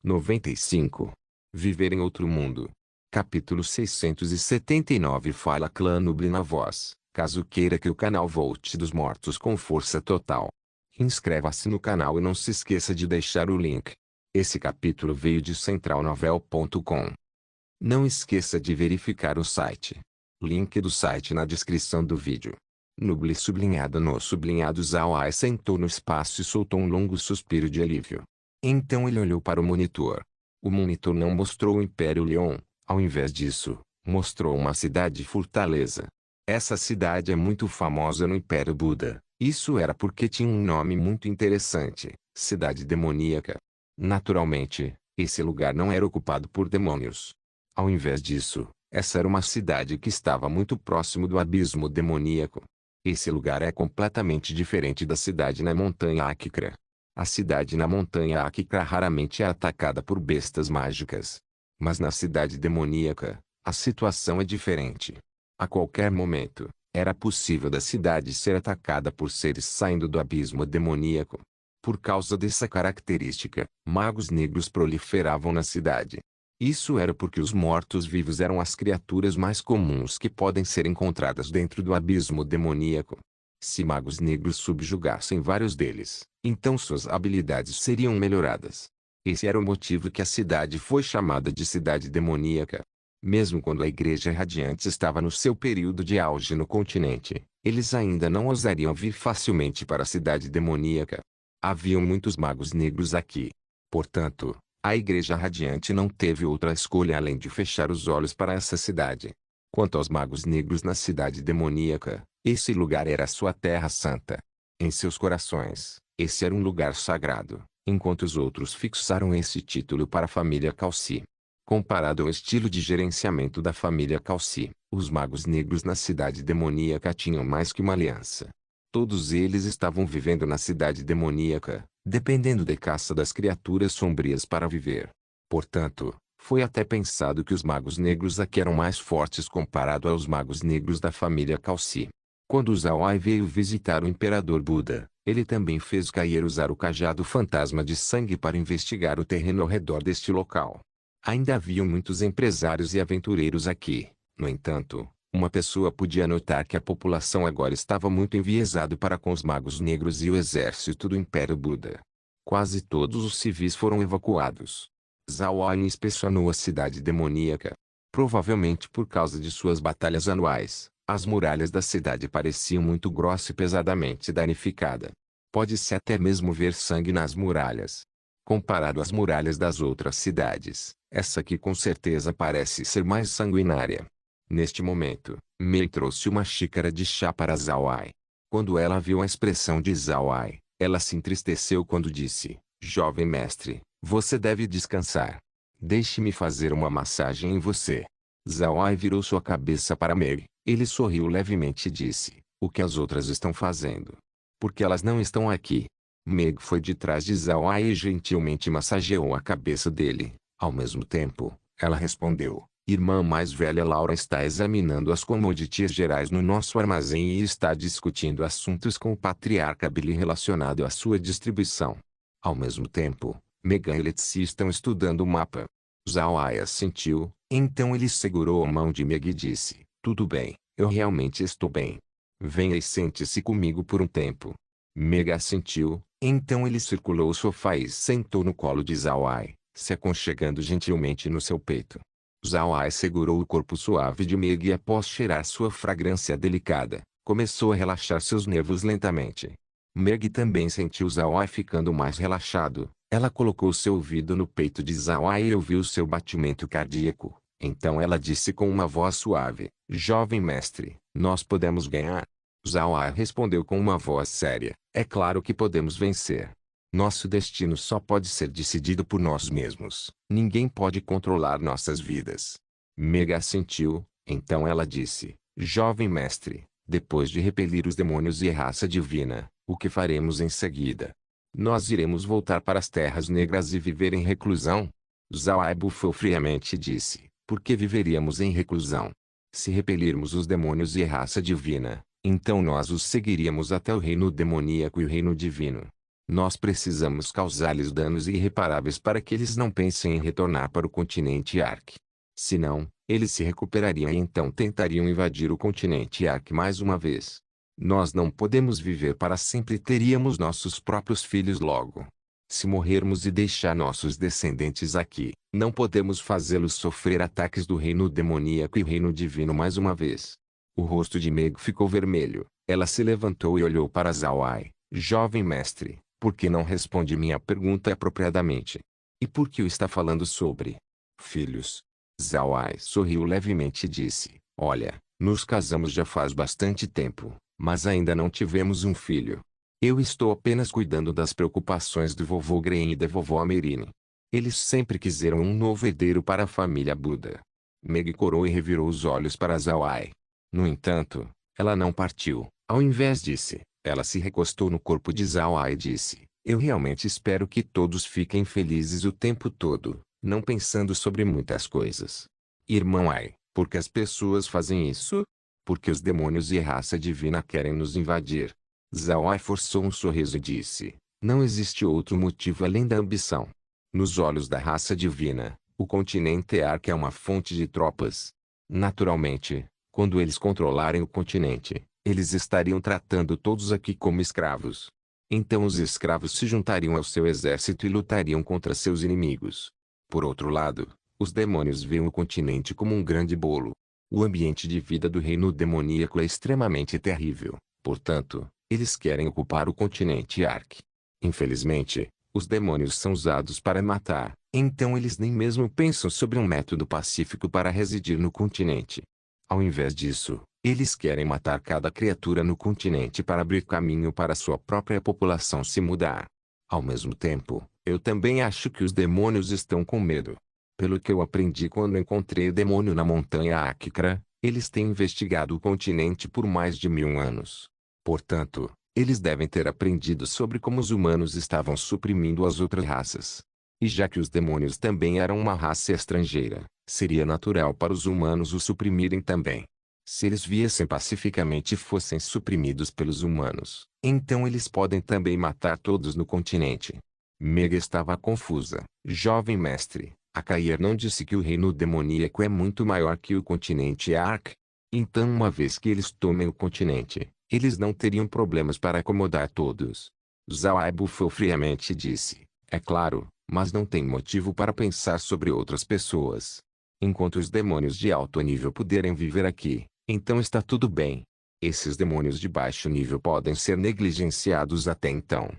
95. Viver em outro mundo. Capítulo 679. Fala Clã Nubli na voz, caso queira que o canal volte dos mortos com força total. Inscreva-se no canal e não se esqueça de deixar o link. Esse capítulo veio de centralnovel.com. Não esqueça de verificar o site. Link do site na descrição do vídeo. Nubli sublinhado no sublinhado Zawai sentou no espaço e soltou um longo suspiro de alívio. Então ele olhou para o monitor. O monitor não mostrou o Império Leon, ao invés disso, mostrou uma cidade-fortaleza. Essa cidade é muito famosa no Império Buda. Isso era porque tinha um nome muito interessante, Cidade Demoníaca. Naturalmente, esse lugar não era ocupado por demônios. Ao invés disso, essa era uma cidade que estava muito próximo do abismo demoníaco. Esse lugar é completamente diferente da cidade na Montanha Akikra. A cidade na Montanha Akikra raramente é atacada por bestas mágicas. Mas na cidade demoníaca, a situação é diferente. A qualquer momento, era possível da cidade ser atacada por seres saindo do abismo demoníaco. Por causa dessa característica, magos negros proliferavam na cidade. Isso era porque os mortos-vivos eram as criaturas mais comuns que podem ser encontradas dentro do abismo demoníaco. Se magos negros subjugassem vários deles, então suas habilidades seriam melhoradas. Esse era o motivo que a cidade foi chamada de Cidade Demoníaca. Mesmo quando a Igreja Radiante estava no seu período de auge no continente, eles ainda não ousariam vir facilmente para a Cidade Demoníaca. Haviam muitos magos negros aqui. Portanto, a Igreja Radiante não teve outra escolha além de fechar os olhos para essa cidade. Quanto aos magos negros na Cidade Demoníaca, esse lugar era sua terra santa. Em seus corações, esse era um lugar sagrado, enquanto os outros fixaram esse título para a família Calci. Comparado ao estilo de gerenciamento da família Calci, os magos negros na Cidade Demoníaca tinham mais que uma aliança. Todos eles estavam vivendo na Cidade Demoníaca, dependendo da caça das criaturas sombrias para viver. Portanto, foi até pensado que os magos negros aqui eram mais fortes comparado aos magos negros da família Calci. Quando Zawai veio visitar o Imperador Buda, ele também fez Cair usar o cajado fantasma de sangue para investigar o terreno ao redor deste local. Ainda haviam muitos empresários e aventureiros aqui. No entanto, uma pessoa podia notar que a população agora estava muito enviesada para com os magos negros e o exército do Império Buda. Quase todos os civis foram evacuados. Zawai inspecionou a cidade demoníaca. Provavelmente por causa de suas batalhas anuais, as muralhas da cidade pareciam muito grossa e pesadamente danificada. Pode-se até mesmo ver sangue nas muralhas. Comparado às muralhas das outras cidades, essa aqui com certeza parece ser mais sanguinária. Neste momento, Mei trouxe uma xícara de chá para Zawai. Quando ela viu a expressão de Zawai, ela se entristeceu quando disse: "Jovem mestre, você deve descansar. Deixe-me fazer uma massagem em você." Zawai virou sua cabeça para Mei. Ele sorriu levemente e disse: "O que as outras estão fazendo? Porque elas não estão aqui." Meg foi de trás de Zawai e gentilmente massageou a cabeça dele. Ao mesmo tempo, ela respondeu: "Irmã mais velha Laura está examinando as commodities gerais no nosso armazém e está discutindo assuntos com o patriarca Billy relacionado à sua distribuição." Ao mesmo tempo, Megan e Letsy estão estudando o mapa. Zawai assentiu, então ele segurou a mão de Meg e disse: "Tudo bem, eu realmente estou bem. Venha e sente-se comigo por um tempo." Meg assentiu, então ele circulou o sofá e sentou no colo de Zawai, se aconchegando gentilmente no seu peito. Zawai segurou o corpo suave de Meg e após cheirar sua fragrância delicada, começou a relaxar seus nervos lentamente. Meg também sentiu Zawai ficando mais relaxado. Ela colocou seu ouvido no peito de Zawai e ouviu seu batimento cardíaco. Então ela disse com uma voz suave: "Jovem mestre, nós podemos ganhar." Zawai respondeu com uma voz séria: "É claro que podemos vencer. Nosso destino só pode ser decidido por nós mesmos. Ninguém pode controlar nossas vidas." Meg assentiu, então ela disse: "Jovem mestre, depois de repelir os demônios e a raça divina, o que faremos em seguida? Nós iremos voltar para as terras negras e viver em reclusão?" Zawai bufou friamente e disse: "Por que viveríamos em reclusão? Se repelirmos os demônios e a raça divina, então nós os seguiríamos até o reino demoníaco e o reino divino." Nós precisamos causar-lhes danos irreparáveis para que eles não pensem em retornar para o continente Ark. Senão, eles se recuperariam e então tentariam invadir o continente Ark mais uma vez. Nós não podemos viver para sempre e teríamos nossos próprios filhos logo. Se morrermos e deixar nossos descendentes aqui, não podemos fazê-los sofrer ataques do reino demoníaco e reino divino mais uma vez. O rosto de Meg ficou vermelho. Ela se levantou e olhou para Zawai. Jovem mestre, por que não responde minha pergunta apropriadamente? E por que o está falando sobre filhos? Zawai sorriu levemente e disse, olha, nos casamos já faz bastante tempo, mas ainda não tivemos um filho. Eu estou apenas cuidando das preocupações do vovô Green e da vovó Amerine. Eles sempre quiseram um novo herdeiro para a família Buda. Meg corou e revirou os olhos para Zawai. No entanto, ela não partiu. Ao invés disso, ela se recostou no corpo de Zawai e disse, eu realmente espero que todos fiquem felizes o tempo todo, não pensando sobre muitas coisas. Irmão Ai, por que as pessoas fazem isso? Porque os demônios e a raça divina querem nos invadir. Zawai forçou um sorriso e disse, não existe outro motivo além da ambição. Nos olhos da raça divina, o continente Ark é uma fonte de tropas. Naturalmente, quando eles controlarem o continente, eles estariam tratando todos aqui como escravos. Então os escravos se juntariam ao seu exército e lutariam contra seus inimigos. Por outro lado, os demônios veem o continente como um grande bolo. O ambiente de vida do reino demoníaco é extremamente terrível, portanto, eles querem ocupar o continente Ark. Infelizmente, os demônios são usados para matar, então eles nem mesmo pensam sobre um método pacífico para residir no continente. Ao invés disso, eles querem matar cada criatura no continente para abrir caminho para sua própria população se mudar. Ao mesmo tempo, eu também acho que os demônios estão com medo. Pelo que eu aprendi quando encontrei o demônio na montanha Akikra, eles têm investigado o continente por mais de 1000 anos. Portanto, eles devem ter aprendido sobre como os humanos estavam suprimindo as outras raças. E já que os demônios também eram uma raça estrangeira, seria natural para os humanos os suprimirem também. Se eles viessem pacificamente e fossem suprimidos pelos humanos, então eles podem também matar todos no continente. Meg estava confusa. Jovem mestre, a Kair não disse que o reino demoníaco é muito maior que o continente Ark? Então uma vez que eles tomem o continente, eles não teriam problemas para acomodar todos. Zawai bufou friamente e disse, é claro, mas não tem motivo para pensar sobre outras pessoas. Enquanto os demônios de alto nível puderem viver aqui, então está tudo bem. Esses demônios de baixo nível podem ser negligenciados até então.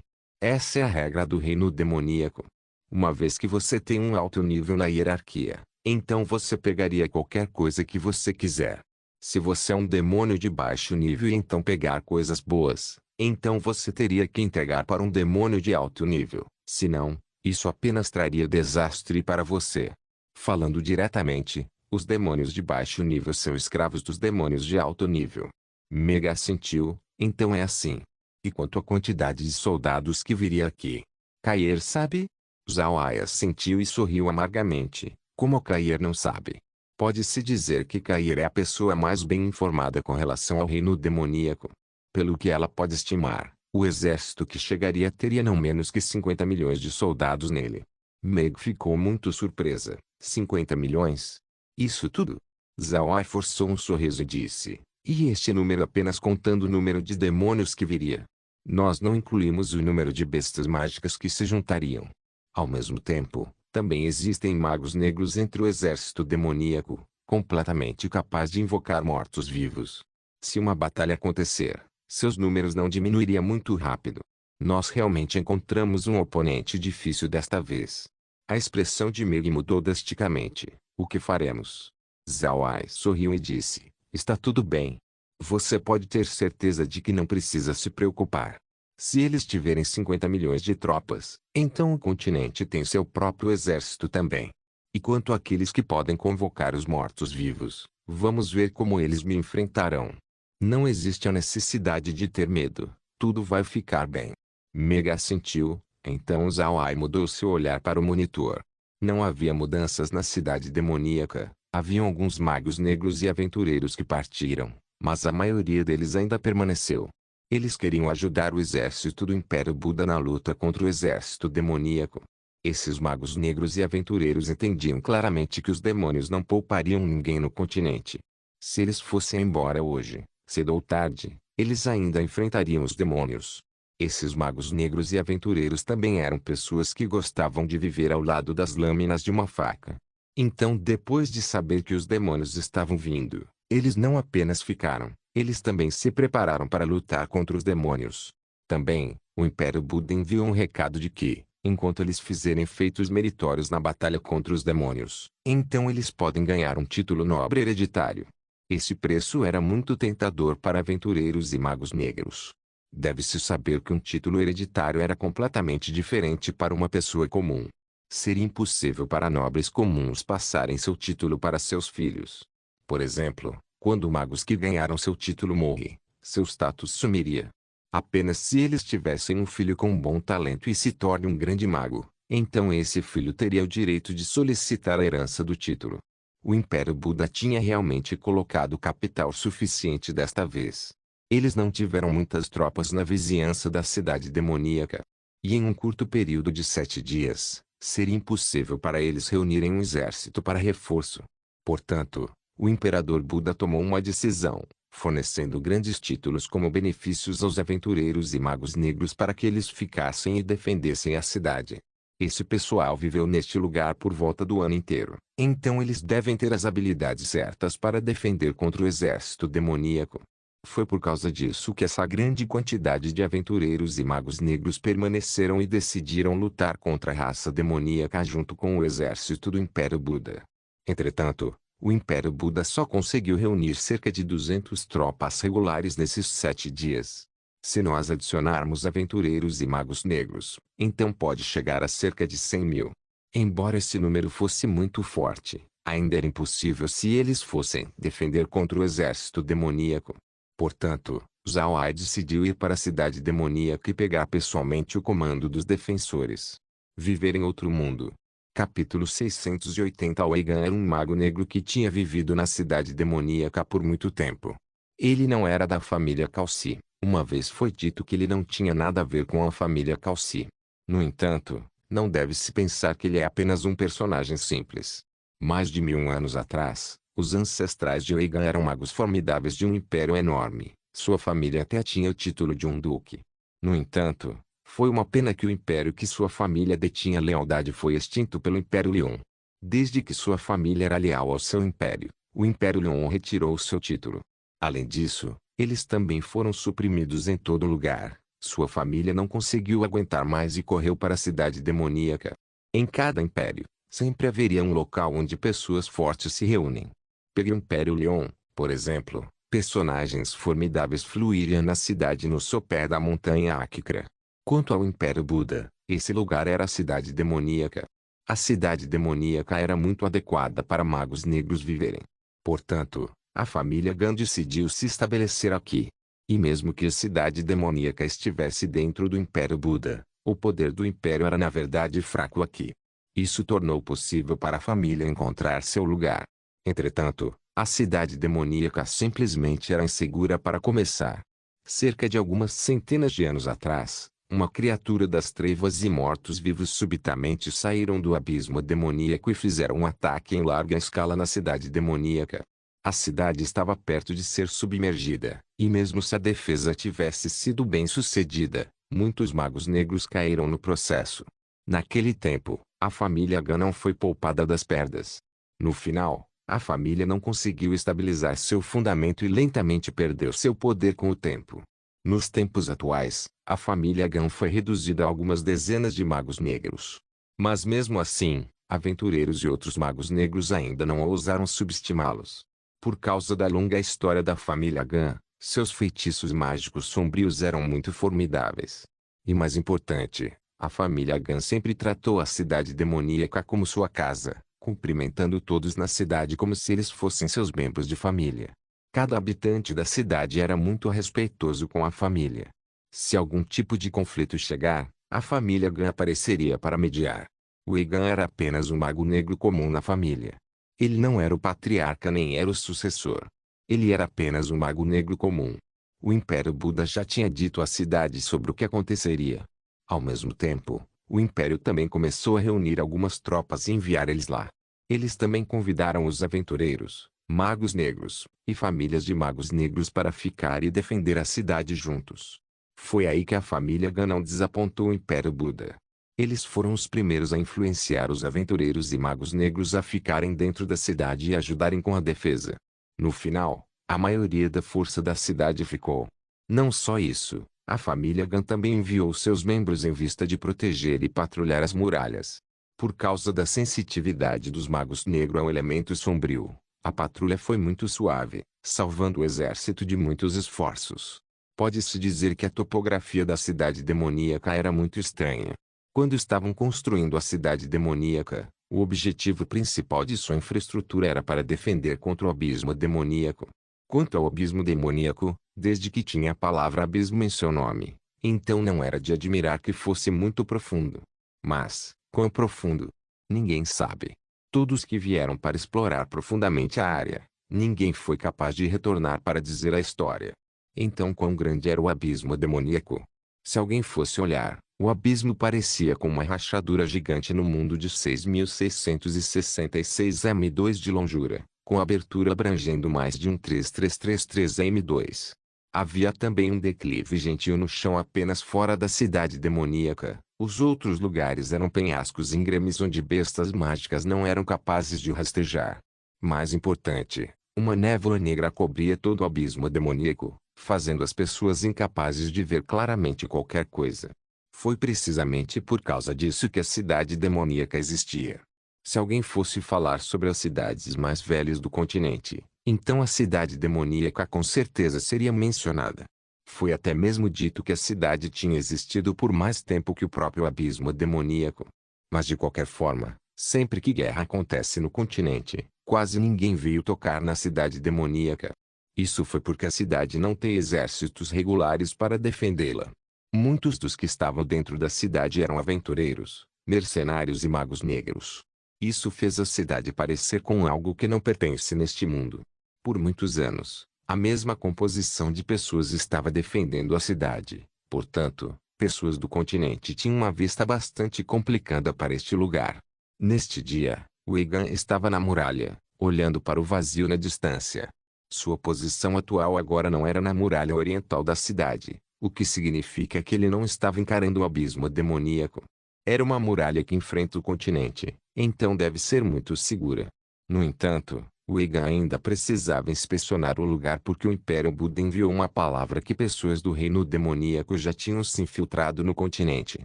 Essa é a regra do reino demoníaco. Uma vez que você tem um alto nível na hierarquia, então você pegaria qualquer coisa que você quiser. Se você é um demônio de baixo nível e então pegar coisas boas, então você teria que entregar para um demônio de alto nível. Senão, isso apenas traria desastre para você. Falando diretamente, os demônios de baixo nível são escravos dos demônios de alto nível. Meg assentiu, então é assim. E quanto à quantidade de soldados que viria aqui? Kair sabe? Zawai assentiu e sorriu amargamente. Como Kair não sabe? Pode-se dizer que Kair é a pessoa mais bem informada com relação ao reino demoníaco. Pelo que ela pode estimar, o exército que chegaria teria não menos que 50 milhões de soldados nele. Meg ficou muito surpresa. 50 milhões? Isso tudo? Zawai forçou um sorriso e disse, e este número apenas contando o número de demônios que viria. Nós não incluímos o número de bestas mágicas que se juntariam. Ao mesmo tempo, também existem magos negros entre o exército demoníaco, completamente capaz de invocar mortos-vivos. Se uma batalha acontecer, seus números não diminuiriam muito rápido. Nós realmente encontramos um oponente difícil desta vez. A expressão de Meg mudou drasticamente. O que faremos? Zawai sorriu e disse, está tudo bem. Você pode ter certeza de que não precisa se preocupar. Se eles tiverem 50 milhões de tropas, então o continente tem seu próprio exército também. E quanto àqueles que podem convocar os mortos-vivos, vamos ver como eles me enfrentarão. Não existe a necessidade de ter medo, tudo vai ficar bem. Meg assentiu, então Zawai mudou seu olhar para o monitor. Não havia mudanças na cidade demoníaca, haviam alguns magos negros e aventureiros que partiram, mas a maioria deles ainda permaneceu. Eles queriam ajudar o exército do Império Buda na luta contra o exército demoníaco. Esses magos negros e aventureiros entendiam claramente que os demônios não poupariam ninguém no continente. Se eles fossem embora hoje, cedo ou tarde, eles ainda enfrentariam os demônios. Esses magos negros e aventureiros também eram pessoas que gostavam de viver ao lado das lâminas de uma faca. Então, depois de saber que os demônios estavam vindo, eles não apenas ficaram, eles também se prepararam para lutar contra os demônios. Também, o Império Buda enviou um recado de que, enquanto eles fizerem feitos meritórios na batalha contra os demônios, então eles podem ganhar um título nobre hereditário. Esse preço era muito tentador para aventureiros e magos negros. Deve-se saber que um título hereditário era completamente diferente para uma pessoa comum. Seria impossível para nobres comuns passarem seu título para seus filhos. Por exemplo, quando magos que ganharam seu título morrem, seu status sumiria. Apenas se eles tivessem um filho com bom talento e se torne um grande mago, então esse filho teria o direito de solicitar a herança do título. O Império Buda tinha realmente colocado capital suficiente desta vez. Eles não tiveram muitas tropas na vizinhança da cidade demoníaca. E em um curto período de 7 dias, seria impossível para eles reunirem um exército para reforço. Portanto, o imperador Buda tomou uma decisão, fornecendo grandes títulos como benefícios aos aventureiros e magos negros para que eles ficassem e defendessem a cidade. Esse pessoal viveu neste lugar por volta do ano inteiro, então eles devem ter as habilidades certas para defender contra o exército demoníaco. Foi por causa disso que essa grande quantidade de aventureiros e magos negros permaneceram e decidiram lutar contra a raça demoníaca junto com o exército do Império Buda. Entretanto, o Império Buda só conseguiu reunir cerca de 200 tropas regulares nesses 7 dias. Se nós adicionarmos aventureiros e magos negros, então pode chegar a cerca de 100 mil. Embora esse número fosse muito forte, ainda era impossível se eles fossem defender contra o exército demoníaco. Portanto, Zhao Ai decidiu ir para a cidade demoníaca e pegar pessoalmente o comando dos defensores. Viver em outro mundo. Capítulo 680. Weigan era um mago negro que tinha vivido na cidade demoníaca por muito tempo. Ele não era da família Calci. Uma vez foi dito que ele não tinha nada a ver com a família Calci. No entanto, não deve-se pensar que ele é apenas um personagem simples. Mais de 1000 anos atrás, os ancestrais de Weigan eram magos formidáveis de um império enorme. Sua família até tinha o título de um duque. No entanto, foi uma pena que o império que sua família detinha lealdade foi extinto pelo Império Leon. Desde que sua família era leal ao seu império, o Império Leon retirou seu título. Além disso, eles também foram suprimidos em todo lugar. Sua família não conseguiu aguentar mais e correu para a cidade demoníaca. Em cada império, sempre haveria um local onde pessoas fortes se reúnem. Pelo Império Leon, por exemplo, personagens formidáveis fluiriam na cidade no sopé da montanha Akikra. Quanto ao Império Buda, esse lugar era a cidade demoníaca. A cidade demoníaca era muito adequada para magos negros viverem. Portanto, a família Gan decidiu se estabelecer aqui. E mesmo que a cidade demoníaca estivesse dentro do Império Buda, o poder do Império era na verdade fraco aqui. Isso tornou possível para a família encontrar seu lugar. Entretanto, a cidade demoníaca simplesmente era insegura para começar. Cerca de algumas centenas de anos atrás, uma criatura das trevas e mortos-vivos subitamente saíram do abismo demoníaco e fizeram um ataque em larga escala na cidade demoníaca. A cidade estava perto de ser submergida, e mesmo se a defesa tivesse sido bem sucedida, muitos magos negros caíram no processo. Naquele tempo, a família Gan não foi poupada das perdas. No final, a família não conseguiu estabilizar seu fundamento e lentamente perdeu seu poder com o tempo. Nos tempos atuais, a família Gan foi reduzida a algumas dezenas de magos negros. Mas mesmo assim, aventureiros e outros magos negros ainda não ousaram subestimá-los. Por causa da longa história da família Gan, seus feitiços mágicos sombrios eram muito formidáveis. E mais importante, a família Gan sempre tratou a cidade demoníaca como sua casa, cumprimentando todos na cidade como se eles fossem seus membros de família. Cada habitante da cidade era muito respeitoso com a família. Se algum tipo de conflito chegar, a família Gan apareceria para mediar. Weigan era apenas um mago negro comum na família. Ele não era o patriarca nem era o sucessor. Ele era apenas um mago negro comum. O Império Buda já tinha dito à cidade sobre o que aconteceria. Ao mesmo tempo, o Império também começou a reunir algumas tropas e enviar eles lá. Eles também convidaram os aventureiros, magos negros, e famílias de magos negros para ficar e defender a cidade juntos. Foi aí que a família Gan não desapontou o Império Buda. Eles foram os primeiros a influenciar os aventureiros e magos negros a ficarem dentro da cidade e ajudarem com a defesa. No final, a maioria da força da cidade ficou. Não só isso, a família Gan também enviou seus membros em vista de proteger e patrulhar as muralhas. Por causa da sensitividade dos magos negros ao elemento sombrio, a patrulha foi muito suave, salvando o exército de muitos esforços. Pode-se dizer que a topografia da cidade demoníaca era muito estranha. Quando estavam construindo a cidade demoníaca, o objetivo principal de sua infraestrutura era para defender contra o abismo demoníaco. Quanto ao abismo demoníaco, desde que tinha a palavra abismo em seu nome, então não era de admirar que fosse muito profundo. Mas, quão profundo? Ninguém sabe. Todos que vieram para explorar profundamente a área, ninguém foi capaz de retornar para dizer a história. Então quão grande era o abismo demoníaco? Se alguém fosse olhar, o abismo parecia com uma rachadura gigante no mundo de 6.666 m2 de longura, com abertura abrangendo mais de 1.3333 m2. Havia também um declive gentil no chão apenas fora da cidade demoníaca. Os outros lugares eram penhascos íngremes onde bestas mágicas não eram capazes de rastejar. Mais importante, uma névoa negra cobria todo o abismo demoníaco, fazendo as pessoas incapazes de ver claramente qualquer coisa. Foi precisamente por causa disso que a cidade demoníaca existia. Se alguém fosse falar sobre as cidades mais velhas do continente, então a cidade demoníaca com certeza seria mencionada. Foi até mesmo dito que a cidade tinha existido por mais tempo que o próprio abismo demoníaco. Mas de qualquer forma, sempre que guerra acontece no continente, quase ninguém veio tocar na cidade demoníaca. Isso foi porque a cidade não tem exércitos regulares para defendê-la. Muitos dos que estavam dentro da cidade eram aventureiros, mercenários e magos negros. Isso fez a cidade parecer com algo que não pertence neste mundo. Por muitos anos, a mesma composição de pessoas estava defendendo a cidade. Portanto, pessoas do continente tinham uma vista bastante complicada para este lugar. Neste dia, Weigan estava na muralha, olhando para o vazio na distância. Sua posição atual agora não era na muralha oriental da cidade, o que significa que ele não estava encarando o abismo demoníaco. Era uma muralha que enfrenta o continente, então deve ser muito segura. No entanto, Weigan ainda precisava inspecionar o lugar porque o Império Buda enviou uma palavra que pessoas do reino demoníaco já tinham se infiltrado no continente.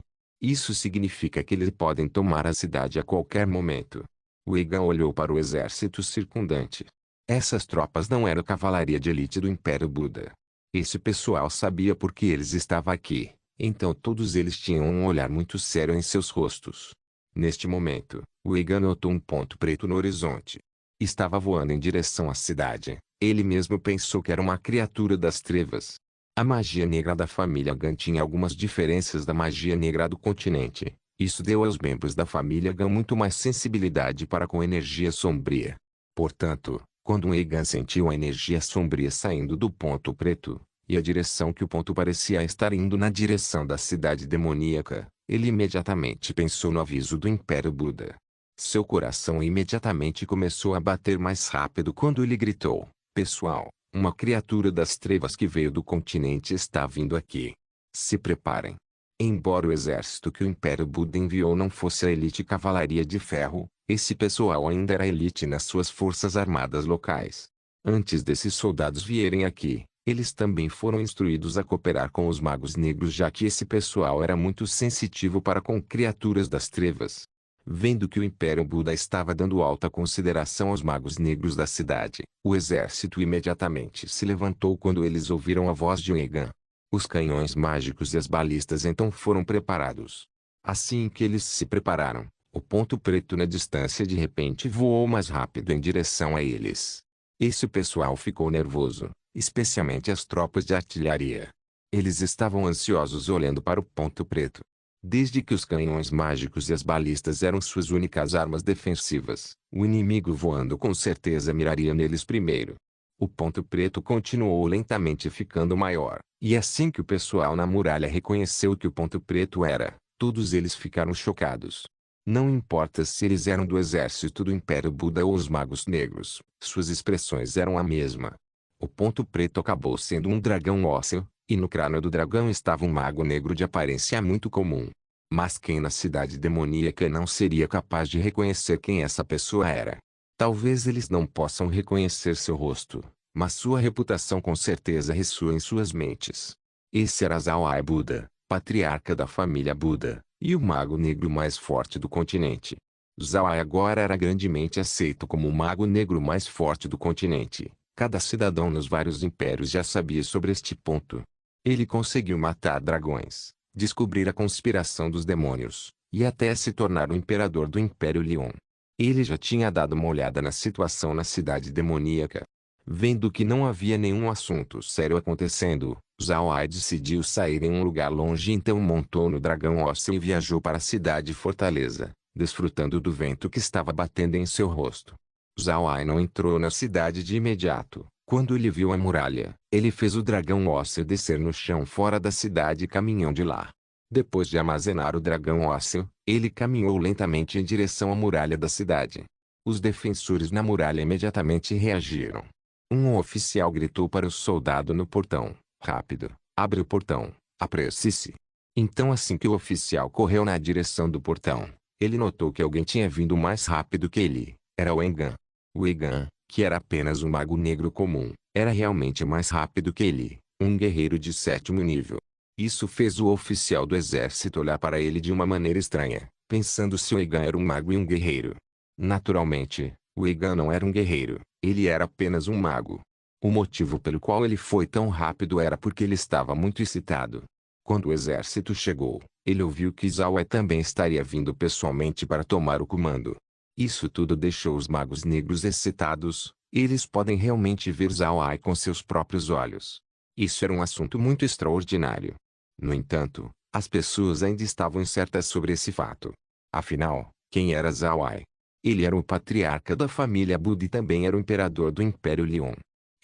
Isso significa que eles podem tomar a cidade a qualquer momento. Weigan olhou para o exército circundante. Essas tropas não eram cavalaria de elite do Império Buda. Esse pessoal sabia por que eles estavam aqui, então todos eles tinham um olhar muito sério em seus rostos. Neste momento, Weigan notou um ponto preto no horizonte. Estava voando em direção à cidade. Ele mesmo pensou que era uma criatura das trevas. A magia negra da família Gan tinha algumas diferenças da magia negra do continente. Isso deu aos membros da família Gan muito mais sensibilidade para com energia sombria. Portanto, quando Weigan sentiu a energia sombria saindo do ponto preto, e a direção que o ponto parecia estar indo na direção da cidade demoníaca, ele imediatamente pensou no aviso do Império Buda. Seu coração imediatamente começou a bater mais rápido quando ele gritou: "Pessoal, uma criatura das trevas que veio do continente está vindo aqui. Se preparem." Embora o exército que o Império Buda enviou não fosse a elite cavalaria de ferro, esse pessoal ainda era elite nas suas forças armadas locais. Antes desses soldados vierem aqui, eles também foram instruídos a cooperar com os magos negros já que esse pessoal era muito sensitivo para com criaturas das trevas. Vendo que o Império Buda estava dando alta consideração aos magos negros da cidade, o exército imediatamente se levantou quando eles ouviram a voz de Weigan. Os canhões mágicos e as balistas então foram preparados. Assim que eles se prepararam, o ponto preto na distância de repente voou mais rápido em direção a eles. Esse pessoal ficou nervoso, especialmente as tropas de artilharia. Eles estavam ansiosos olhando para o ponto preto. Desde que os canhões mágicos e as balistas eram suas únicas armas defensivas, o inimigo voando com certeza miraria neles primeiro. O ponto preto continuou lentamente ficando maior, e assim que o pessoal na muralha reconheceu que o ponto preto era, todos eles ficaram chocados. Não importa se eles eram do exército do Império Buda ou os magos negros, suas expressões eram a mesma. O ponto preto acabou sendo um dragão ósseo, e no crânio do dragão estava um mago negro de aparência muito comum. Mas quem na cidade demoníaca não seria capaz de reconhecer quem essa pessoa era? Talvez eles não possam reconhecer seu rosto, mas sua reputação com certeza ressoa em suas mentes. Esse era Zawai Buda, patriarca da família Buda, e o mago negro mais forte do continente. Zawai agora era grandemente aceito como o mago negro mais forte do continente. Cada cidadão nos vários impérios já sabia sobre este ponto. Ele conseguiu matar dragões, descobrir a conspiração dos demônios, e até se tornar o imperador do Império Leon. Ele já tinha dado uma olhada na situação na cidade demoníaca. Vendo que não havia nenhum assunto sério acontecendo, Zhao Ai decidiu sair em um lugar longe, então montou no dragão ósseo e viajou para a cidade fortaleza, desfrutando do vento que estava batendo em seu rosto. Zhao Ai não entrou na cidade de imediato. Quando ele viu a muralha, ele fez o dragão ósseo descer no chão fora da cidade e caminhou de lá. Depois de armazenar o dragão ósseo, ele caminhou lentamente em direção à muralha da cidade. Os defensores na muralha imediatamente reagiram. Um oficial gritou para o soldado no portão: "Rápido, abre o portão, apresse-se." Então assim que o oficial correu na direção do portão, ele notou que alguém tinha vindo mais rápido que ele. Era o Engan. O Engan, que era apenas um mago negro comum, era realmente mais rápido que ele, um guerreiro de 7º nível. Isso fez o oficial do exército olhar para ele de uma maneira estranha, pensando se o Engan era um mago e um guerreiro. Naturalmente, o Engan não era um guerreiro, ele era apenas um mago. O motivo pelo qual ele foi tão rápido era porque ele estava muito excitado. Quando o exército chegou, ele ouviu que Zhao Ai também estaria vindo pessoalmente para tomar o comando. Isso tudo deixou os magos negros excitados. Eles podem realmente ver Zhao Ai com seus próprios olhos. Isso era um assunto muito extraordinário. No entanto, as pessoas ainda estavam incertas sobre esse fato. Afinal, quem era Zhao Ai? Ele era o patriarca da família Buda e também era o imperador do Império Leon.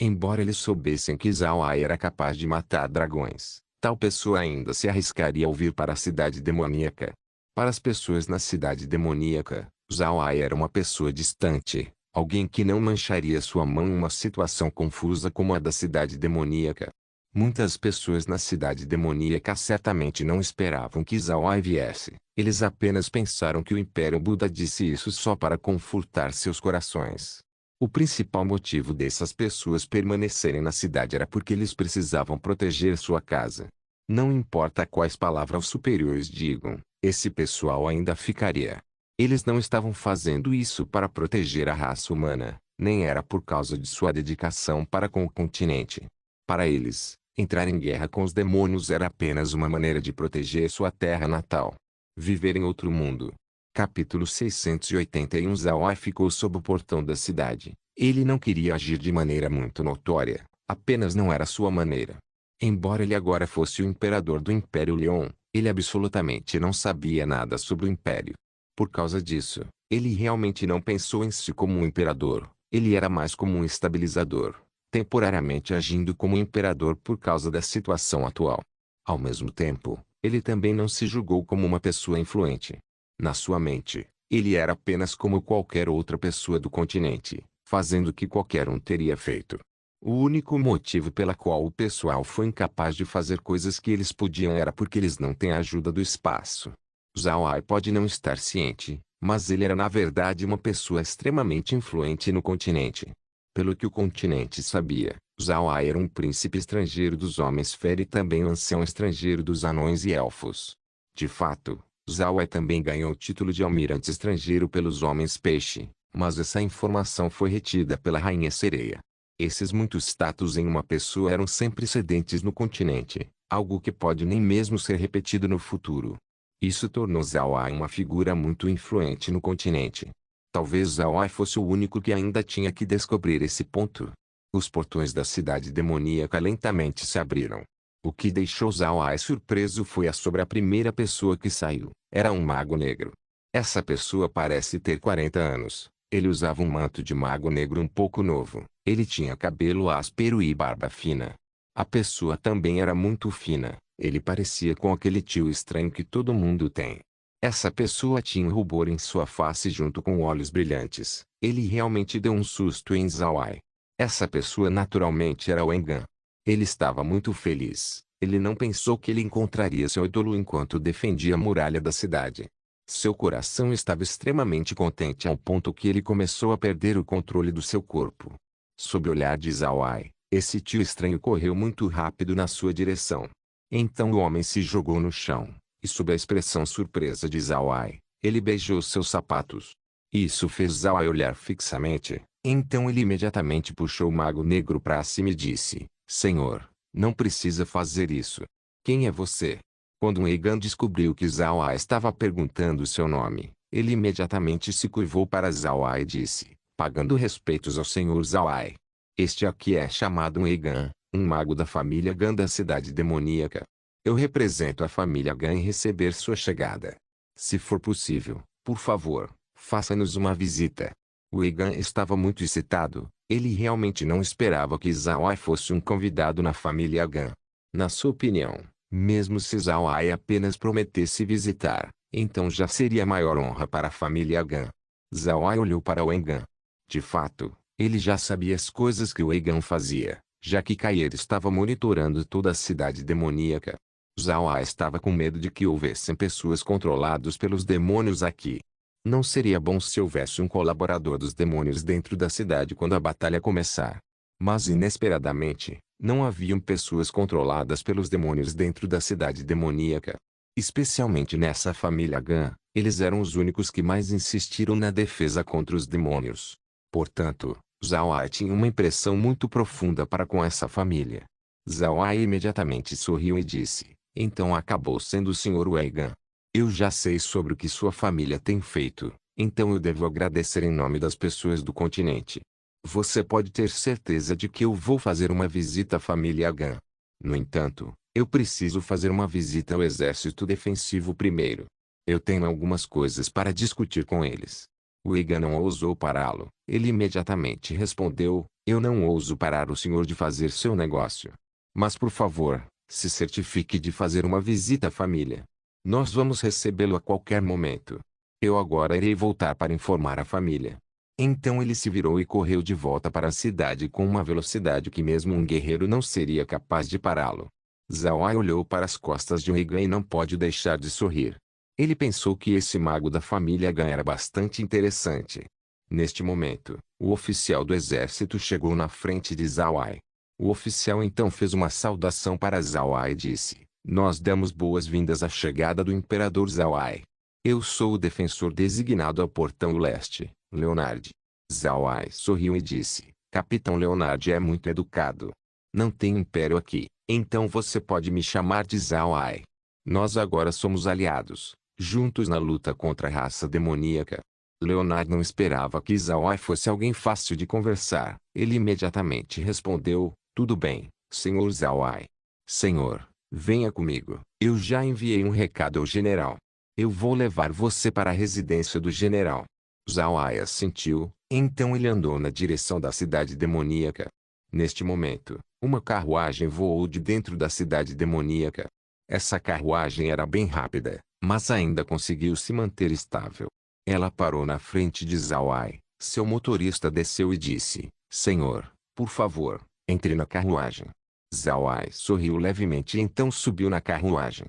Embora eles soubessem que Zhao Ai era capaz de matar dragões, tal pessoa ainda se arriscaria a vir para a cidade demoníaca. Para as pessoas na cidade demoníaca, Zhao Ai era uma pessoa distante, alguém que não mancharia sua mão em uma situação confusa como a da cidade demoníaca. Muitas pessoas na cidade demoníaca certamente não esperavam que Zhao Ai viesse. Eles apenas pensaram que o Império Buda disse isso só para confortar seus corações. O principal motivo dessas pessoas permanecerem na cidade era porque eles precisavam proteger sua casa. Não importa quais palavras superiores digam, esse pessoal ainda ficaria. Eles não estavam fazendo isso para proteger a raça humana, nem era por causa de sua dedicação para com o continente. Para eles, entrar em guerra com os demônios era apenas uma maneira de proteger sua terra natal. Viver em outro mundo. Capítulo 681. Zhao Ai ficou sob o portão da cidade. Ele não queria agir de maneira muito notória, apenas não era sua maneira. Embora ele agora fosse o imperador do Império Leon, ele absolutamente não sabia nada sobre o Império. Por causa disso, ele realmente não pensou em si como um imperador, ele era mais como um estabilizador, temporariamente agindo como imperador por causa da situação atual. Ao mesmo tempo, ele também não se julgou como uma pessoa influente. Na sua mente, ele era apenas como qualquer outra pessoa do continente, fazendo o que qualquer um teria feito. O único motivo pela qual o pessoal foi incapaz de fazer coisas que eles podiam era porque eles não têm a ajuda do espaço. Zhao Ai pode não estar ciente, mas ele era na verdade uma pessoa extremamente influente no continente. Pelo que o continente sabia, Zhao Ai era um príncipe estrangeiro dos homens fera e também um ancião estrangeiro dos anões e elfos. De fato, Zhao Ai também ganhou o título de almirante estrangeiro pelos homens peixe, mas essa informação foi retida pela rainha sereia. Esses muitos status em uma pessoa eram sem precedentes no continente, algo que pode nem mesmo ser repetido no futuro. Isso tornou Zhao Ai uma figura muito influente no continente. Talvez Zhao Ai fosse o único que ainda tinha que descobrir esse ponto. Os portões da cidade demoníaca lentamente se abriram. O que deixou Zhao Ai surpreso foi sobre a primeira pessoa que saiu. Era um mago negro. Essa pessoa parece ter 40 anos. Ele usava um manto de mago negro um pouco novo. Ele tinha cabelo áspero e barba fina. A pessoa também era muito fina. Ele parecia com aquele tio estranho que todo mundo tem. Essa pessoa tinha um rubor em sua face junto com olhos brilhantes. Ele realmente deu um susto em Zhao Ai. Essa pessoa naturalmente era o Engan. Ele estava muito feliz. Ele não pensou que ele encontraria seu ídolo enquanto defendia a muralha da cidade. Seu coração estava extremamente contente ao ponto que ele começou a perder o controle do seu corpo. Sob o olhar de Zhao Ai, esse tio estranho correu muito rápido na sua direção. Então o homem se jogou no chão, e sob a expressão surpresa de Zhao Ai, ele beijou seus sapatos. Isso fez Zhao Ai olhar fixamente, então ele imediatamente puxou o mago negro para cima e disse: Senhor, não precisa fazer isso. Quem é você? Quando um Eigan descobriu que Zhao Ai estava perguntando seu nome, ele imediatamente se curvou para Zhao Ai e disse, pagando respeitos ao senhor Zhao Ai. Este aqui é chamado um Eigan, um mago da família Gan da cidade demoníaca. Eu represento a família Gan em receber sua chegada. Se for possível, por favor, faça-nos uma visita. O Eigan estava muito excitado. Ele realmente não esperava que Zhao Ai fosse um convidado na família Gan. Na sua opinião, mesmo se Zhao Ai apenas prometesse visitar, então já seria maior honra para a família Gan. Zhao Ai olhou para o Engan. De fato, ele já sabia as coisas que o Engan fazia, já que Kair estava monitorando toda a cidade demoníaca. Zhao Ai estava com medo de que houvessem pessoas controladas pelos demônios aqui. Não seria bom se houvesse um colaborador dos demônios dentro da cidade quando a batalha começar. Mas inesperadamente, não haviam pessoas controladas pelos demônios dentro da cidade demoníaca. Especialmente nessa família Gan, eles eram os únicos que mais insistiram na defesa contra os demônios. Portanto, Zhao Ai tinha uma impressão muito profunda para com essa família. Zhao Ai imediatamente sorriu e disse, então acabou sendo o Sr. Wei Gan. Eu já sei sobre o que sua família tem feito, então eu devo agradecer em nome das pessoas do continente. Você pode ter certeza de que eu vou fazer uma visita à família Gan. No entanto, eu preciso fazer uma visita ao exército defensivo primeiro. Eu tenho algumas coisas para discutir com eles. O Eigan não ousou pará-lo. Ele imediatamente respondeu, eu não ouso parar o senhor de fazer seu negócio. Mas por favor, se certifique de fazer uma visita à família. Nós vamos recebê-lo a qualquer momento. Eu agora irei voltar para informar a família. Então ele se virou e correu de volta para a cidade com uma velocidade que mesmo um guerreiro não seria capaz de pará-lo. Zhao Ai olhou para as costas de Eigan e não pôde deixar de sorrir. Ele pensou que esse mago da família Gan era bastante interessante. Neste momento, o oficial do exército chegou na frente de Zhao Ai. O oficial então fez uma saudação para Zhao Ai e disse, nós damos boas-vindas à chegada do imperador Zhao Ai. Eu sou o defensor designado ao Portão Leste, Leonard. Zhao Ai sorriu e disse, Capitão Leonard é muito educado. Não tem império aqui, então você pode me chamar de Zhao Ai. Nós agora somos aliados, juntos na luta contra a raça demoníaca. Leonard não esperava que Zhao Ai fosse alguém fácil de conversar. Ele imediatamente respondeu, tudo bem, senhor Zhao Ai. Senhor, venha comigo. Eu já enviei um recado ao general. Eu vou levar você para a residência do general. Zhao Ai assentiu, então ele andou na direção da cidade demoníaca. Neste momento, uma carruagem voou de dentro da cidade demoníaca. Essa carruagem era bem rápida, mas ainda conseguiu se manter estável. Ela parou na frente de Zhao Ai. Seu motorista desceu e disse, Senhor, por favor, entre na carruagem. Zhao Ai sorriu levemente e então subiu na carruagem.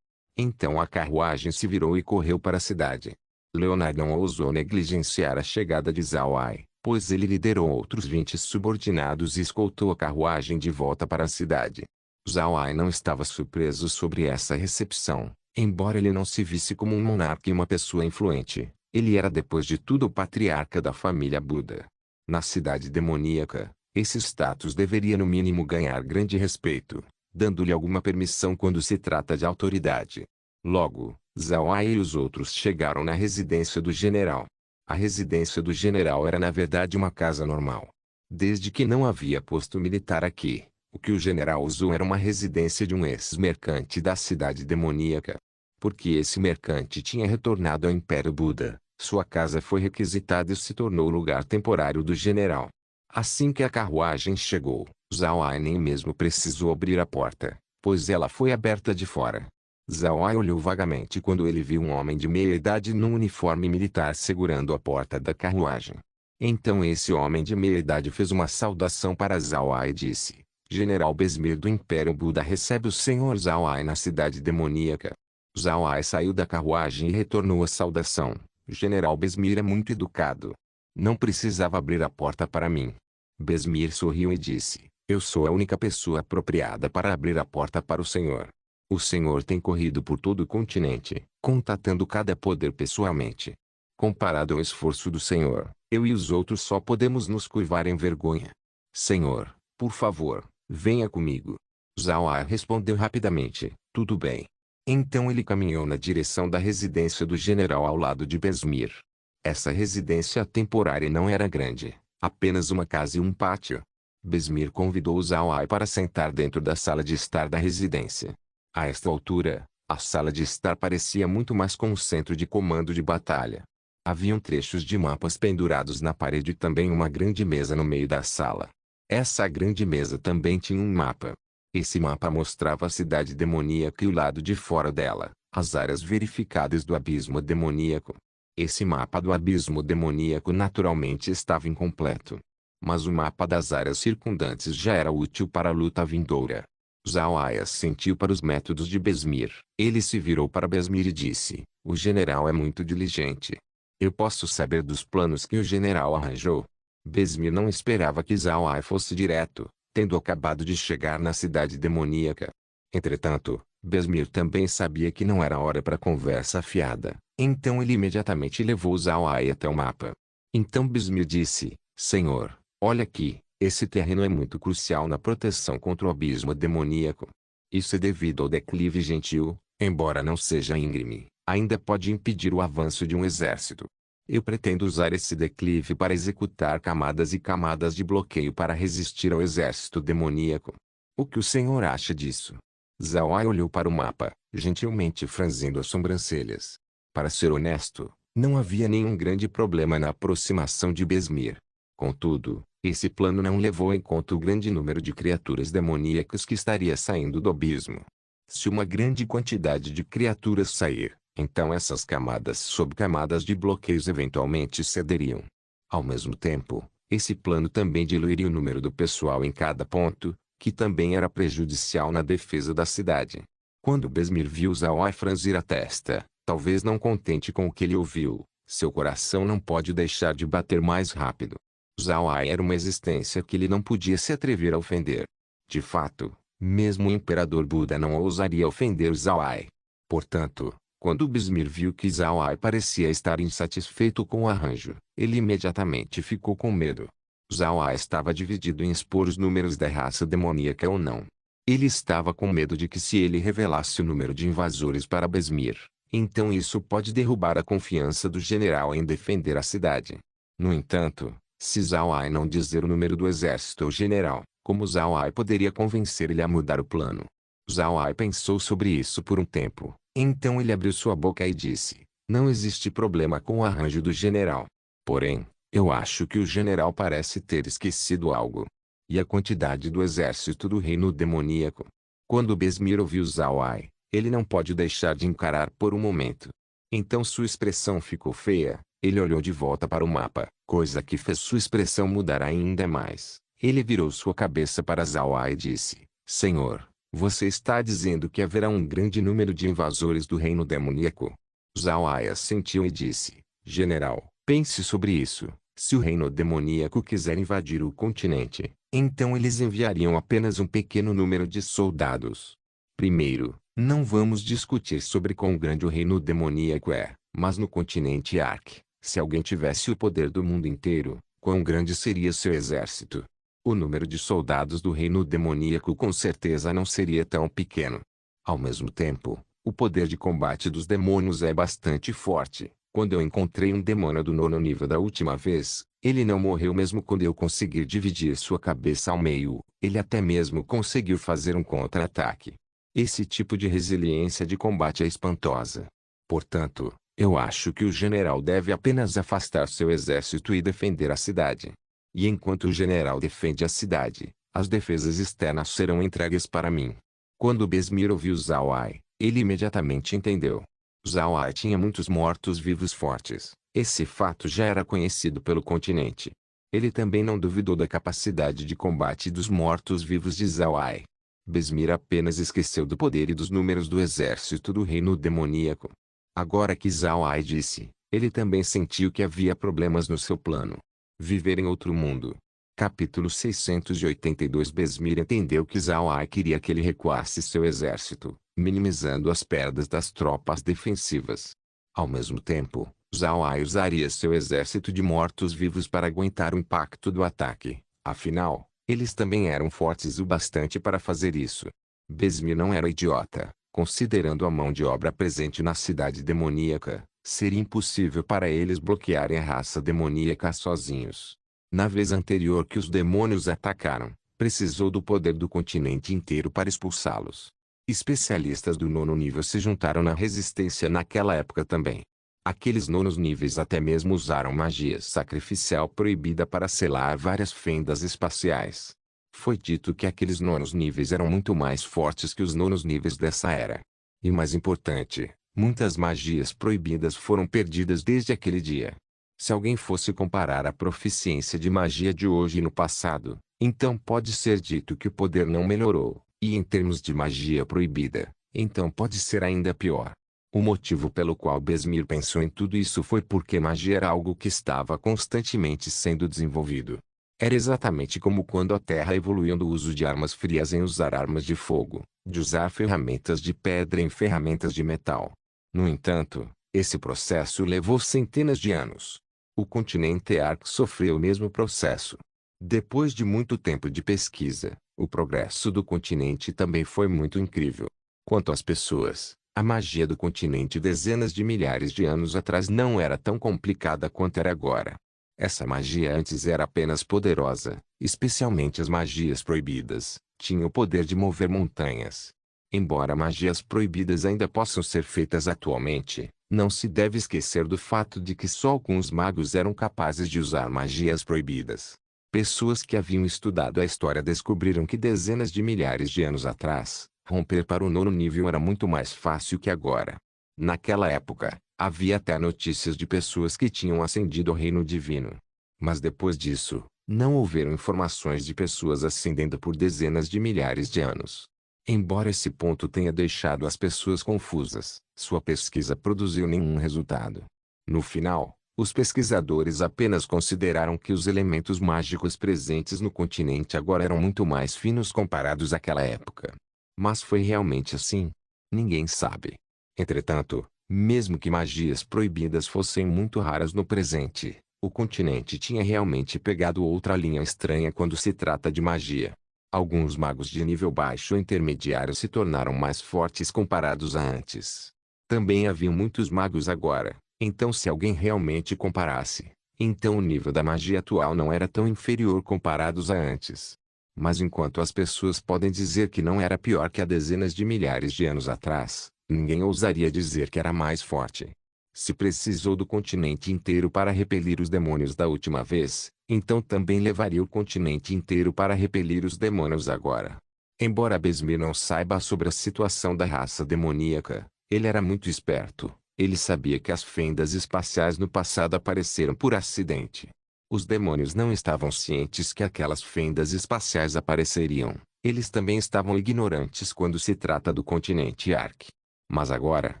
Então a carruagem se virou e correu para a cidade. Leonard não ousou negligenciar a chegada de Zhao Ai, pois ele liderou outros 20 subordinados e escoltou a carruagem de volta para a cidade. Zhao Ai não estava surpreso sobre essa recepção, embora ele não se visse como um monarca e uma pessoa influente. Ele era depois de tudo o patriarca da família Buda. Na cidade demoníaca, esse status deveria no mínimo ganhar grande respeito, dando-lhe alguma permissão quando se trata de autoridade. Logo, Zhao Ai e os outros chegaram na residência do general. A residência do general era na verdade uma casa normal. Desde que não havia posto militar aqui, o que o general usou era uma residência de um ex-mercante da cidade demoníaca. Porque esse mercante tinha retornado ao Império Buda, Sua casa foi requisitada e se tornou o lugar temporário do general. Assim que a carruagem chegou, Zhao Ai nem mesmo precisou abrir a porta, pois ela foi aberta de fora. Zhao Ai olhou vagamente quando ele viu um homem de meia-idade num uniforme militar segurando a porta da carruagem. Então esse homem de meia-idade fez uma saudação para Zhao Ai e disse: General Besmir do Império Buda recebe o Senhor Zhao Ai na cidade demoníaca. Zhao Ai saiu da carruagem e retornou a saudação. General Besmir é muito educado. Não precisava abrir a porta para mim. Besmir sorriu e disse: Eu sou a única pessoa apropriada para abrir a porta para o senhor. O senhor tem corrido por todo o continente, contatando cada poder pessoalmente. Comparado ao esforço do senhor, eu e os outros só podemos nos curvar em vergonha. Senhor, por favor, venha comigo. Zhao Ai respondeu rapidamente: Tudo bem. Então ele caminhou na direção da residência do general ao lado de Besmir. Essa residência temporária não era grande, apenas uma casa e um pátio. Besmir convidou Zhao Ai para sentar dentro da sala de estar da residência. A esta altura, a sala de estar parecia muito mais com um centro de comando de batalha. Haviam trechos de mapas pendurados na parede e também uma grande mesa no meio da sala. Essa grande mesa também tinha um mapa. Esse mapa mostrava a cidade demoníaca e o lado de fora dela, as áreas verificadas do abismo demoníaco. Esse mapa do abismo demoníaco naturalmente estava incompleto. Mas o mapa das áreas circundantes já era útil para a luta vindoura. Zhao Ai assentiu para os métodos de Besmir. Ele se virou para Besmir e disse: O general é muito diligente. Eu posso saber dos planos que o general arranjou? Besmir não esperava que Zhao Ai fosse direto, tendo acabado de chegar na cidade demoníaca. Entretanto, Besmir também sabia que não era hora para conversa fiada, então ele imediatamente levou Zhao Ai até o mapa. Então Besmir disse: Senhor, olha aqui, esse terreno é muito crucial na proteção contra o abismo demoníaco. Isso é devido ao declive gentil, embora não seja íngreme, ainda pode impedir o avanço de um exército. Eu pretendo usar esse declive para executar camadas e camadas de bloqueio para resistir ao exército demoníaco. O que o senhor acha disso? Zhao Ai olhou para o mapa, gentilmente franzindo as sobrancelhas. Para ser honesto, não havia nenhum grande problema na aproximação de Besmir. Contudo, esse plano não levou em conta o grande número de criaturas demoníacas que estaria saindo do abismo. Se uma grande quantidade de criaturas sair, então essas camadas sob camadas de bloqueios eventualmente cederiam. Ao mesmo tempo, esse plano também diluiria o número do pessoal em cada ponto, que também era prejudicial na defesa da cidade. Quando Besmir viu Zhao Ai franzir a testa, talvez não contente com o que ele ouviu, seu coração não pode deixar de bater mais rápido. Zhao Ai era uma existência que ele não podia se atrever a ofender. De fato, mesmo o Imperador Buda não ousaria ofender Zhao Ai. Portanto, quando Besmir viu que Zhao Ai parecia estar insatisfeito com o arranjo, ele imediatamente ficou com medo. Zhao Ai estava dividido em expor os números da raça demoníaca ou não. Ele estava com medo de que se ele revelasse o número de invasores para Besmir, então isso pode derrubar a confiança do general em defender a cidade. No entanto, se Zhao Ai não dizer o número do exército ao general, como Zhao Ai poderia convencer ele a mudar o plano? Zhao Ai pensou sobre isso por um tempo, então ele abriu sua boca e disse: Não existe problema com o arranjo do general. Porém, eu acho que o general parece ter esquecido algo. E a quantidade do exército do reino demoníaco. Quando Besmir ouviu Zhao Ai, ele não pode deixar de encarar por um momento. Então sua expressão ficou feia. Ele olhou de volta para o mapa, coisa que fez sua expressão mudar ainda mais. Ele virou sua cabeça para Zhao Ai e disse: Senhor, você está dizendo que haverá um grande número de invasores do reino demoníaco? Zhao Ai assentiu e disse: General, pense sobre isso. Se o reino demoníaco quiser invadir o continente, então eles enviariam apenas um pequeno número de soldados. Primeiro, não vamos discutir sobre quão grande o reino demoníaco é, mas no continente Ark, se alguém tivesse o poder do mundo inteiro, quão grande seria seu exército? O número de soldados do reino demoníaco com certeza não seria tão pequeno. Ao mesmo tempo, o poder de combate dos demônios é bastante forte. Quando eu encontrei um demônio do 9º nível da última vez, ele não morreu mesmo quando eu conseguir dividir sua cabeça ao meio, ele até mesmo conseguiu fazer um contra-ataque. Esse tipo de resiliência de combate é espantosa. Portanto, Eu acho que o general deve apenas afastar seu exército e defender a cidade. E enquanto o general defende a cidade, as defesas externas serão entregues para mim. Quando Besmir ouviu Zhao Ai, ele imediatamente entendeu. Zhao Ai tinha muitos mortos-vivos fortes. Esse fato já era conhecido pelo continente. Ele também não duvidou da capacidade de combate dos mortos-vivos de Zhao Ai. Besmir apenas esqueceu do poder e dos números do exército do reino demoníaco. Agora que Zhao Ai disse, ele também sentiu que havia problemas no seu plano. Viver em outro mundo. Capítulo 682. Besmir entendeu que Zhao Ai queria que ele recuasse seu exército, minimizando as perdas das tropas defensivas. Ao mesmo tempo, Zhao Ai usaria seu exército de mortos-vivos para aguentar o impacto do ataque. Afinal, eles também eram fortes o bastante para fazer isso. Besmir não era idiota. Considerando a mão de obra presente na cidade demoníaca, seria impossível para eles bloquearem a raça demoníaca sozinhos. Na vez anterior que os demônios atacaram, precisou do poder do continente inteiro para expulsá-los. Especialistas do nono nível se juntaram na resistência naquela época também. Aqueles nonos níveis até mesmo usaram magia sacrificial proibida para selar várias fendas espaciais. Foi dito que aqueles nonos níveis eram muito mais fortes que os nonos níveis dessa era. E mais importante, muitas magias proibidas foram perdidas desde aquele dia. Se alguém fosse comparar a proficiência de magia de hoje e no passado, então pode ser dito que o poder não melhorou, e em termos de magia proibida, então pode ser ainda pior. O motivo pelo qual Besmir pensou em tudo isso foi porque magia era algo que estava constantemente sendo desenvolvido. Era exatamente como quando a Terra evoluiu do uso de armas frias em usar armas de fogo, de usar ferramentas de pedra em ferramentas de metal. No entanto, esse processo levou centenas de anos. O continente Ark sofreu o mesmo processo. Depois de muito tempo de pesquisa, o progresso do continente também foi muito incrível. Quanto às pessoas, a magia do continente dezenas de milhares de anos atrás não era tão complicada quanto era agora. Essa magia antes era apenas poderosa, especialmente as magias proibidas, tinha o poder de mover montanhas. Embora magias proibidas ainda possam ser feitas atualmente, não se deve esquecer do fato de que só alguns magos eram capazes de usar magias proibidas. Pessoas que haviam estudado a história descobriram que dezenas de milhares de anos atrás, romper para o nono nível era muito mais fácil que agora. Naquela época, havia até notícias de pessoas que tinham ascendido ao reino divino. Mas depois disso, não houveram informações de pessoas ascendendo por dezenas de milhares de anos. Embora esse ponto tenha deixado as pessoas confusas, sua pesquisa produziu nenhum resultado. No final, os pesquisadores apenas consideraram que os elementos mágicos presentes no continente agora eram muito mais finos comparados àquela época. Mas foi realmente assim? Ninguém sabe. Entretanto, mesmo que magias proibidas fossem muito raras no presente, o continente tinha realmente pegado outra linha estranha quando se trata de magia. Alguns magos de nível baixo ou intermediário se tornaram mais fortes comparados a antes. Também haviam muitos magos agora, então se alguém realmente comparasse, então o nível da magia atual não era tão inferior comparados a antes. Mas enquanto as pessoas podem dizer que não era pior que há dezenas de milhares de anos atrás, ninguém ousaria dizer que era mais forte. Se precisou do continente inteiro para repelir os demônios da última vez, então também levaria o continente inteiro para repelir os demônios agora. Embora Besmir não saiba sobre a situação da raça demoníaca, ele era muito esperto. Ele sabia que as fendas espaciais no passado apareceram por acidente. Os demônios não estavam cientes que aquelas fendas espaciais apareceriam. Eles também estavam ignorantes quando se trata do continente Ark. Mas agora,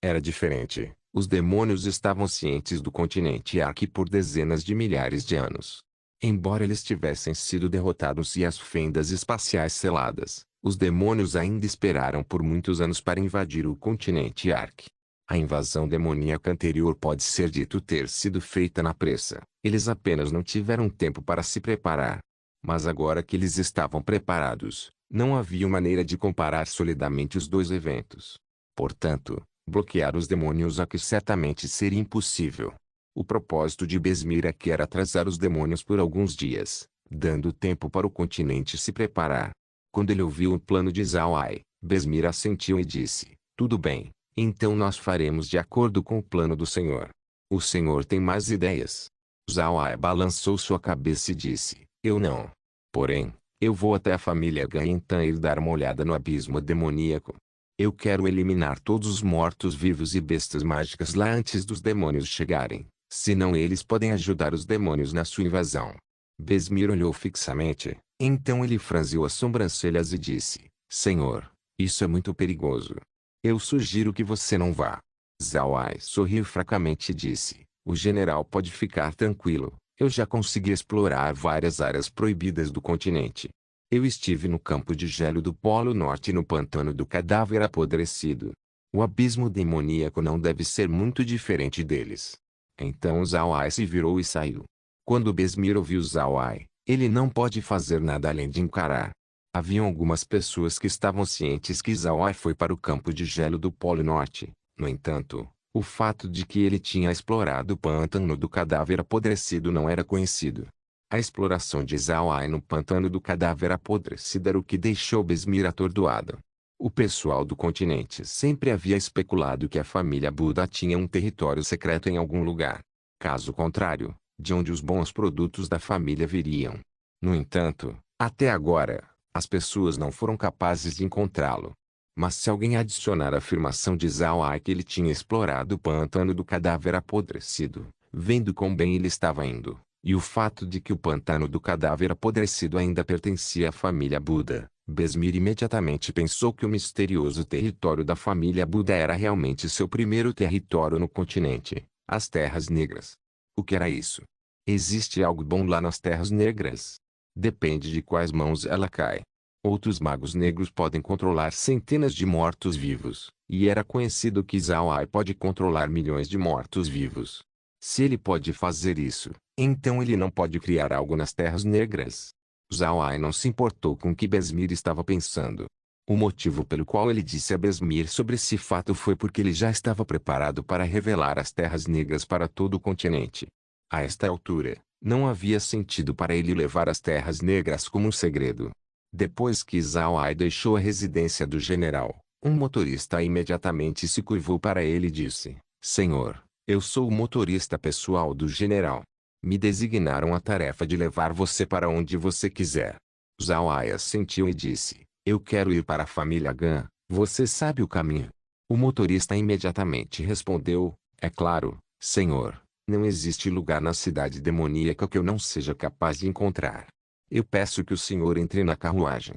era diferente. Os demônios estavam cientes do continente Ark por dezenas de milhares de anos. Embora eles tivessem sido derrotados e as fendas espaciais seladas, os demônios ainda esperaram por muitos anos para invadir o continente Ark. A invasão demoníaca anterior pode ser dito ter sido feita na pressa. Eles apenas não tiveram tempo para se preparar. Mas agora que eles estavam preparados, não havia maneira de comparar solidamente os dois eventos. Portanto, bloquear os demônios aqui certamente seria impossível. O propósito de Besmir aqui era atrasar os demônios por alguns dias, dando tempo para o continente se preparar. Quando ele ouviu o plano de Zhao Ai, Besmir assentiu e disse, tudo bem, Então nós faremos de acordo com o plano do Senhor. O Senhor tem mais ideias. Zhao Ai balançou sua cabeça e disse, eu não. Porém, eu vou até a família Gantan e dar uma olhada no abismo demoníaco. Eu quero eliminar todos os mortos-vivos e bestas mágicas lá antes dos demônios chegarem, senão eles podem ajudar os demônios na sua invasão. Besmir olhou fixamente, então ele franziu as sobrancelhas e disse, Senhor, isso é muito perigoso. Eu sugiro que você não vá. Zhao Ai sorriu fracamente e disse, o general pode ficar tranquilo, eu já consegui explorar várias áreas proibidas do continente. Eu estive no campo de gelo do Polo Norte e no pântano do cadáver apodrecido. O abismo demoníaco não deve ser muito diferente deles. Então Zhao Ai se virou e saiu. Quando Besmir ouviu Zhao Ai, ele não pode fazer nada além de encarar. Haviam algumas pessoas que estavam cientes que Zhao Ai foi para o campo de gelo do Polo Norte. No entanto, o fato de que ele tinha explorado o pântano do cadáver apodrecido não era conhecido. A exploração de Zhao Ai no pântano do cadáver apodrecido era o que deixou Besmir atordoado. O pessoal do continente sempre havia especulado que a família Buda tinha um território secreto em algum lugar. Caso contrário, de onde os bons produtos da família viriam. No entanto, até agora, as pessoas não foram capazes de encontrá-lo. Mas se alguém adicionar a afirmação de Zhao Ai que ele tinha explorado o pântano do cadáver apodrecido, vendo quão bem ele estava indo, e o fato de que o pântano do cadáver apodrecido ainda pertencia à família Buda, Besmir imediatamente pensou que o misterioso território da família Buda era realmente seu primeiro território no continente, as Terras Negras. O que era isso? Existe algo bom lá nas Terras Negras? Depende de quais mãos ela cai. Outros magos negros podem controlar centenas de mortos-vivos, e era conhecido que Zhao Ai pode controlar milhões de mortos-vivos. Se ele pode fazer isso, então ele não pode criar algo nas Terras Negras. Zhao Ai não se importou com o que Besmir estava pensando. O motivo pelo qual ele disse a Besmir sobre esse fato foi porque ele já estava preparado para revelar as Terras Negras para todo o continente. A esta altura, não havia sentido para ele levar as Terras Negras como um segredo. Depois que Zhao Ai deixou a residência do general, um motorista imediatamente se curvou para ele e disse, Senhor, eu sou o motorista pessoal do general. Me designaram a tarefa de levar você para onde você quiser. Zhao Ai assentiu e disse, eu quero ir para a família Gan, você sabe o caminho? O motorista imediatamente respondeu, é claro, senhor, não existe lugar na cidade demoníaca que eu não seja capaz de encontrar. Eu peço que o senhor entre na carruagem.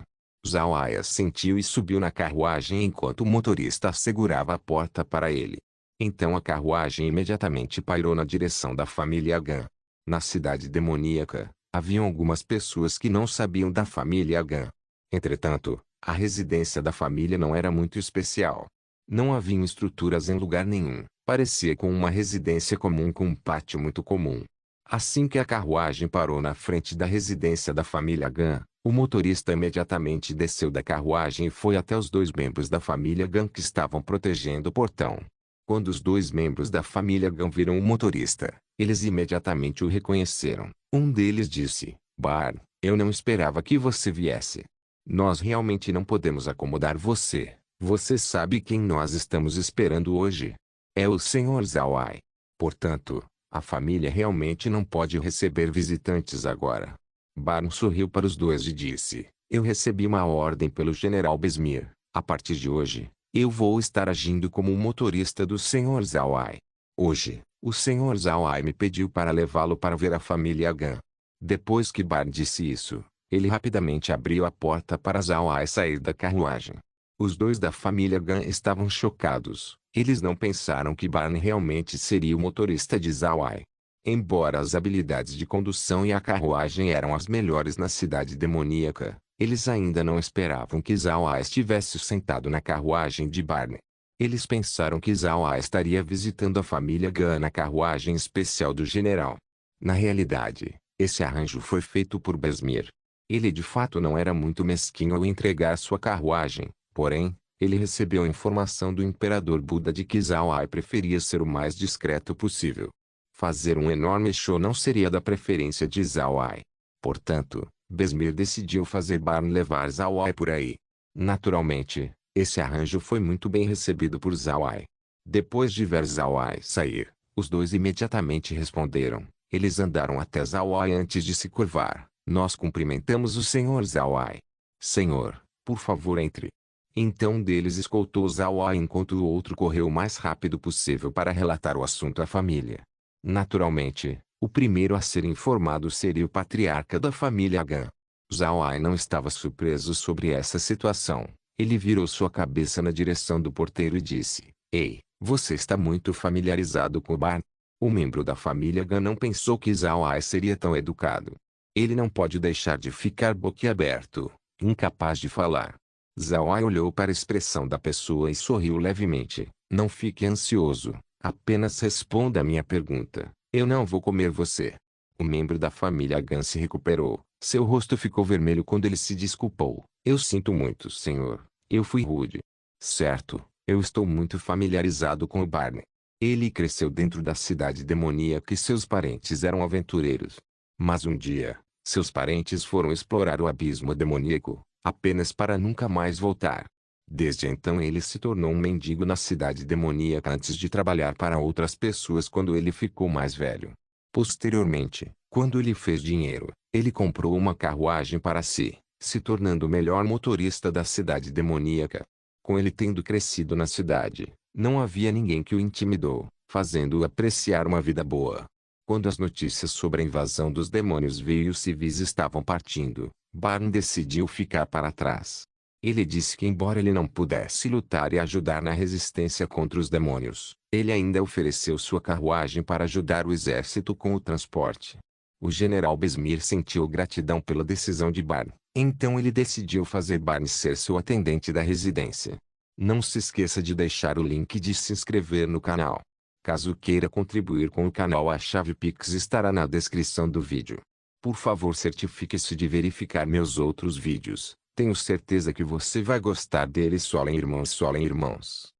Zhao Ai assentiu e subiu na carruagem enquanto o motorista segurava a porta para ele. Então a carruagem imediatamente pairou na direção da família Gan. Na cidade demoníaca, haviam algumas pessoas que não sabiam da família Gan. Entretanto, a residência da família não era muito especial. Não haviam estruturas em lugar nenhum, parecia com uma residência comum com um pátio muito comum. Assim que a carruagem parou na frente da residência da família Gan, o motorista imediatamente desceu da carruagem e foi até os dois membros da família Gan que estavam protegendo o portão. Quando os dois membros da família Gan viram o motorista, eles imediatamente o reconheceram. Um deles disse, Barn, eu não esperava que você viesse. Nós realmente não podemos acomodar você. Você sabe quem nós estamos esperando hoje? É o Sr. Zhao Ai. Portanto, a família realmente não pode receber visitantes agora. Barn sorriu para os dois e disse, eu recebi uma ordem pelo general Besmir. A partir de hoje, eu vou estar agindo como o motorista do Sr. Zhao Ai. Hoje, o Sr. Zhao Ai me pediu para levá-lo para ver a família Gan. Depois que Barn disse isso, ele rapidamente abriu a porta para Zhao Ai sair da carruagem. Os dois da família Gan estavam chocados. Eles não pensaram que Barn realmente seria o motorista de Zhao Ai. Embora as habilidades de condução e a carruagem eram as melhores na cidade demoníaca, eles ainda não esperavam que Zhao Ai estivesse sentado na carruagem de Barn. Eles pensaram que Zhao Ai estaria visitando a família Gan na carruagem especial do general. Na realidade, esse arranjo foi feito por Besmir. Ele de fato não era muito mesquinho ao entregar sua carruagem, porém, ele recebeu a informação do imperador Buda de que Zhao Ai preferia ser o mais discreto possível. Fazer um enorme show não seria da preferência de Zhao Ai. Portanto, Besmir decidiu fazer Barn levar Zhao Ai por aí. Naturalmente, esse arranjo foi muito bem recebido por Zhao Ai. Depois de ver Zawai sair, os dois imediatamente responderam. Eles andaram até Zawai antes de se curvar. Nós cumprimentamos o Sr. Zawai. Senhor, por favor entre. Então um deles escoltou Zawai enquanto o outro correu o mais rápido possível para relatar o assunto à família. Naturalmente, o primeiro a ser informado seria o patriarca da família Gan. Zawai não estava surpreso sobre essa situação. Ele virou sua cabeça na direção do porteiro e disse: Ei, você está muito familiarizado com o Barney? O membro da família Gan não pensou que Zawai seria tão educado. Ele não pode deixar de ficar boquiaberto, incapaz de falar. Zawai olhou para a expressão da pessoa e sorriu levemente. Não fique ansioso, apenas responda a minha pergunta. Eu não vou comer você. O membro da família Gan se recuperou. Seu rosto ficou vermelho quando ele se desculpou. Eu sinto muito, senhor. Eu fui rude. Certo, eu estou muito familiarizado com o Barney. Ele cresceu dentro da cidade demoníaca e seus parentes eram aventureiros. Mas um dia, seus parentes foram explorar o abismo demoníaco, apenas para nunca mais voltar. Desde então ele se tornou um mendigo na cidade demoníaca antes de trabalhar para outras pessoas quando ele ficou mais velho. Posteriormente, quando ele fez dinheiro, ele comprou uma carruagem para si, se tornando o melhor motorista da cidade demoníaca. Com ele tendo crescido na cidade, não havia ninguém que o intimidou, fazendo-o apreciar uma vida boa. Quando as notícias sobre a invasão dos demônios veio e os civis estavam partindo, Barney decidiu ficar para trás. Ele disse que embora ele não pudesse lutar e ajudar na resistência contra os demônios, ele ainda ofereceu sua carruagem para ajudar o exército com o transporte. O general Besmir sentiu gratidão pela decisão de Barney, então ele decidiu fazer Barney ser seu atendente da residência. Não se esqueça de deixar o link de se inscrever no canal. Caso queira contribuir com o canal, a chave Pix estará na descrição do vídeo. Por favor, certifique-se de verificar meus outros vídeos. Tenho certeza que você vai gostar deles. Solem irmãos, solem irmãos.